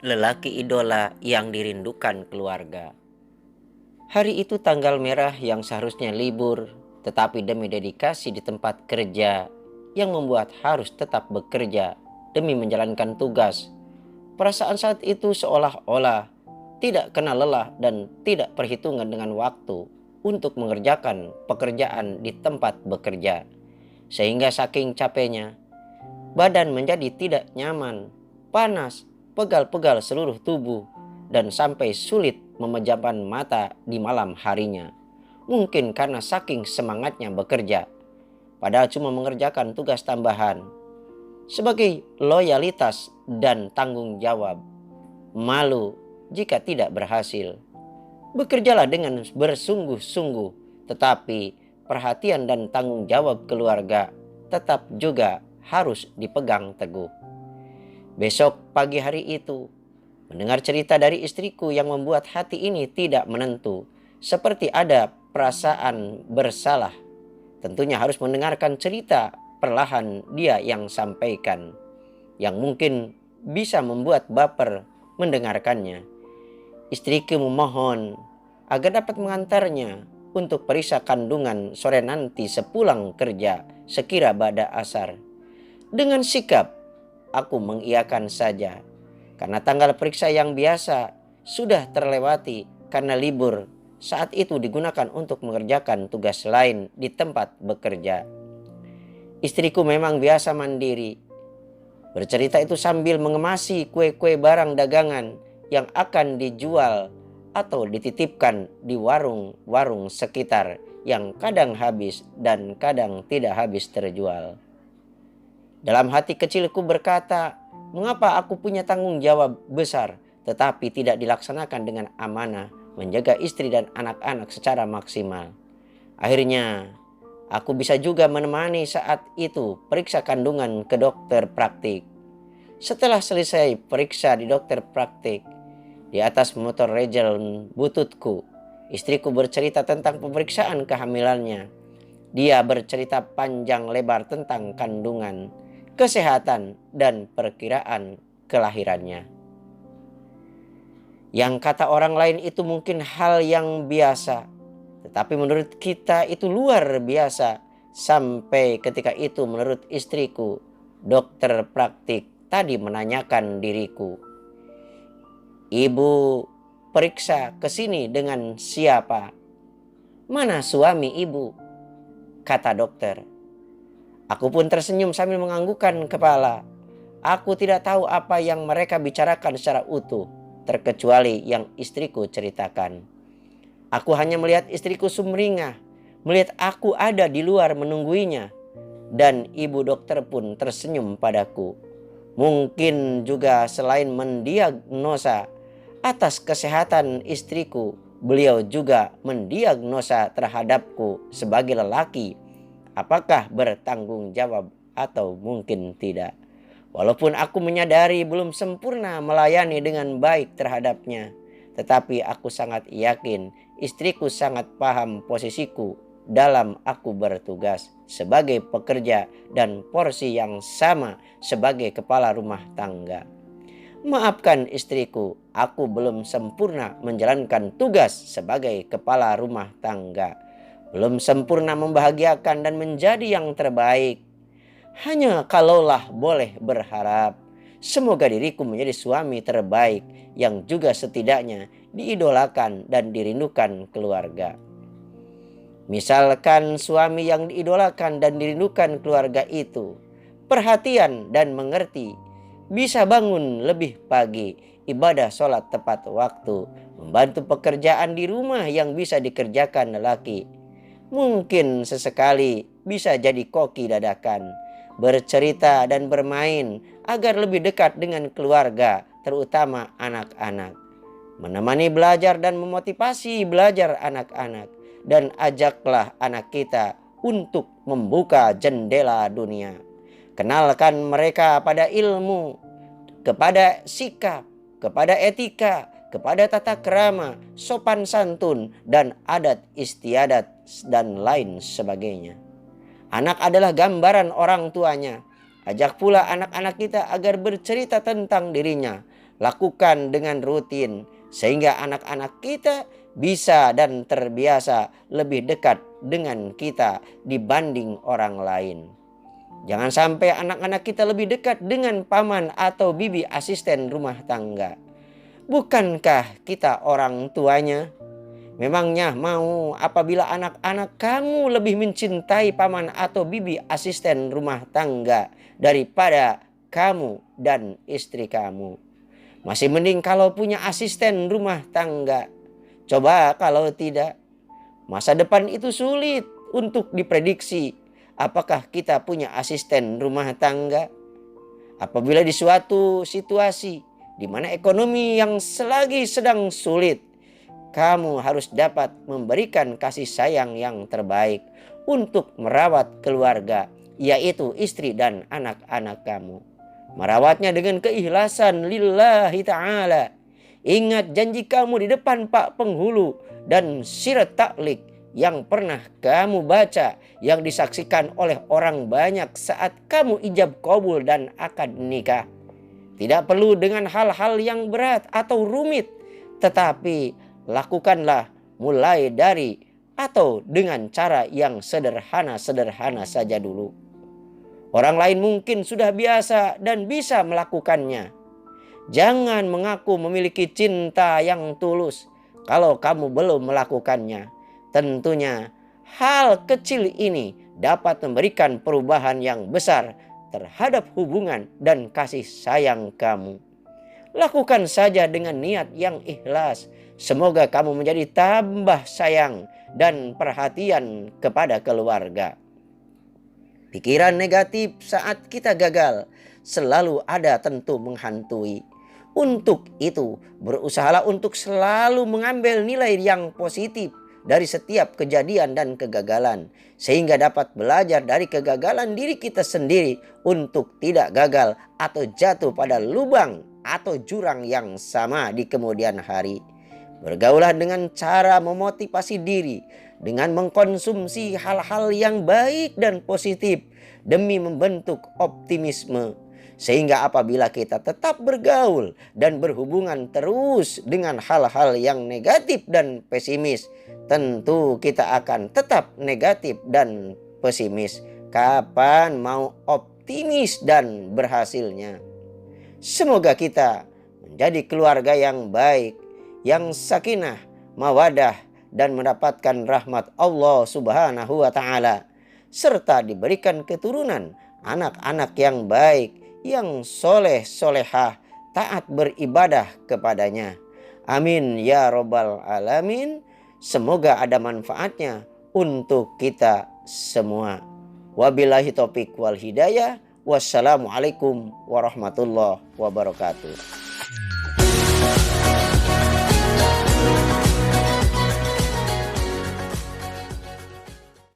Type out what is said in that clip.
lelaki idola yang dirindukan keluarga. Hari itu tanggal merah yang seharusnya libur, tetapi demi dedikasi di tempat kerja yang membuat harus tetap bekerja demi menjalankan tugas. Perasaan saat itu seolah-olah tidak kenal lelah dan tidak perhitungan dengan waktu untuk mengerjakan pekerjaan di tempat bekerja. Sehingga saking capeknya, badan menjadi tidak nyaman, panas, pegal-pegal seluruh tubuh, dan sampai sulit memejamkan mata di malam harinya. Mungkin karena saking semangatnya bekerja, padahal cuma mengerjakan tugas tambahan. Sebagai loyalitas dan tanggung jawab, malu jika tidak berhasil. Bekerjalah dengan bersungguh-sungguh, tetapi perhatian dan tanggung jawab keluarga tetap juga harus dipegang teguh. Besok pagi hari itu, mendengar cerita dari istriku yang membuat hati ini tidak menentu, seperti ada perasaan bersalah. Tentunya harus mendengarkan cerita perlahan dia yang sampaikan, yang mungkin bisa membuat baper mendengarkannya. Istriku memohon agar dapat mengantarnya untuk periksa kandungan sore nanti sepulang kerja sekira bada asar. Dengan sikap, aku mengiyakan saja, karena tanggal periksa yang biasa sudah terlewati karena libur saat itu digunakan untuk mengerjakan tugas lain di tempat bekerja. Istriku memang biasa mandiri. Bercerita itu sambil mengemasi kue-kue barang dagangan yang akan dijual atau dititipkan di warung-warung sekitar yang kadang habis dan kadang tidak habis terjual. Dalam hati kecilku berkata, mengapa aku punya tanggung jawab besar tetapi tidak dilaksanakan dengan amanah menjaga istri dan anak-anak secara maksimal. Akhirnya, aku bisa juga menemani saat itu periksa kandungan ke dokter praktik. Setelah selesai periksa di dokter praktik, di atas motor rejel bututku, istriku bercerita tentang pemeriksaan kehamilannya. Dia bercerita panjang lebar tentang kandungan, kesehatan, dan perkiraan kelahirannya. Yang kata orang lain itu mungkin hal yang biasa, tetapi menurut kita itu luar biasa. Sampai ketika itu menurut istriku, dokter praktik tadi menanyakan diriku, "Ibu periksa ke sini dengan siapa?" "Mana suami ibu?" kata dokter. Aku pun tersenyum sambil menganggukkan kepala. Aku tidak tahu apa yang mereka bicarakan secara utuh, terkecuali yang istriku ceritakan. Aku hanya melihat istriku sumringah, melihat aku ada di luar menungguinya, dan ibu dokter pun tersenyum padaku. Mungkin juga selain mendiagnosa atas kesehatan istriku, beliau juga mendiagnosa terhadapku sebagai lelaki, apakah bertanggung jawab atau mungkin tidak. Walaupun aku menyadari belum sempurna melayani dengan baik terhadapnya, tetapi aku sangat yakin istriku sangat paham posisiku dalam aku bertugas sebagai pekerja dan porsi yang sama sebagai kepala rumah tangga. Maafkan istriku, aku belum sempurna menjalankan tugas sebagai kepala rumah tangga. Belum sempurna membahagiakan dan menjadi yang terbaik. Hanya kalaulah boleh berharap, semoga diriku menjadi suami terbaik yang juga setidaknya diidolakan dan dirindukan keluarga. Misalkan suami yang diidolakan dan dirindukan keluarga itu perhatian dan mengerti, bisa bangun lebih pagi, ibadah sholat tepat waktu, membantu pekerjaan di rumah yang bisa dikerjakan lelaki. Mungkin sesekali bisa jadi koki dadakan, bercerita dan bermain agar lebih dekat dengan keluarga, terutama anak-anak. Menemani belajar dan memotivasi belajar anak-anak, dan ajaklah anak kita untuk membuka jendela dunia. Kenalkan mereka pada ilmu, kepada sikap, kepada etika, kepada tata krama, sopan santun, dan adat istiadat, dan lain sebagainya. Anak adalah gambaran orang tuanya. Ajak pula anak-anak kita agar bercerita tentang dirinya. lakukan dengan rutin sehingga anak-anak kita bisa dan terbiasa lebih dekat dengan kita dibanding orang lain. Jangan sampai anak-anak kita lebih dekat dengan paman atau bibi asisten rumah tangga. Bukankah kita orang tuanya? Memangnya mau apabila anak-anak kamu lebih mencintai paman atau bibi asisten rumah tangga daripada kamu dan istri kamu? Masih mending kalau punya asisten rumah tangga. Coba kalau tidak, masa depan itu sulit untuk diprediksi. Apakah kita punya asisten rumah tangga? Apabila di suatu situasi di mana ekonomi yang selagi sedang sulit, kamu harus dapat memberikan kasih sayang yang terbaik untuk merawat keluarga, yaitu istri dan anak-anak kamu. Merawatnya dengan keikhlasan lillahi ta'ala. Ingat janji kamu di depan Pak Penghulu dan sirat taklik yang pernah kamu baca, yang disaksikan oleh orang banyak saat kamu ijab kabul dan akad nikah. Tidak perlu dengan hal-hal yang berat atau rumit, tetapi lakukanlah mulai dari atau dengan cara yang sederhana-sederhana saja dulu. Orang lain mungkin sudah biasa dan bisa melakukannya. Jangan mengaku memiliki cinta yang tulus kalau kamu belum melakukannya. Tentunya hal kecil ini dapat memberikan perubahan yang besar terhadap hubungan dan kasih sayang kamu. Lakukan saja dengan niat yang ikhlas. Semoga kamu menjadi tambah sayang dan perhatian kepada keluarga. Pikiran negatif saat kita gagal selalu ada tentu menghantui. Untuk itu, berusahalah untuk selalu mengambil nilai yang positif dari setiap kejadian dan kegagalan, sehingga dapat belajar dari kegagalan diri kita sendiri untuk tidak gagal atau jatuh pada lubang atau jurang yang sama di kemudian hari. Bergaulah dengan cara memotivasi diri dengan mengkonsumsi hal-hal yang baik dan positif demi membentuk optimisme. Sehingga apabila kita tetap bergaul dan berhubungan terus dengan hal-hal yang negatif dan pesimis, tentu kita akan tetap negatif dan pesimis. Kapan mau optimis dan berhasilnya? Semoga kita menjadi keluarga yang baik, yang sakinah, mawadah, dan mendapatkan rahmat Allah Subhanahu wa Ta'ala, serta diberikan keturunan anak-anak yang baik, yang soleh solehah, taat beribadah kepadanya. Amin ya robbal alamin. Semoga ada manfaatnya untuk kita semua. Wabillahi taufiq wal hidayah. Wassalamualaikum warahmatullahi wabarakatuh.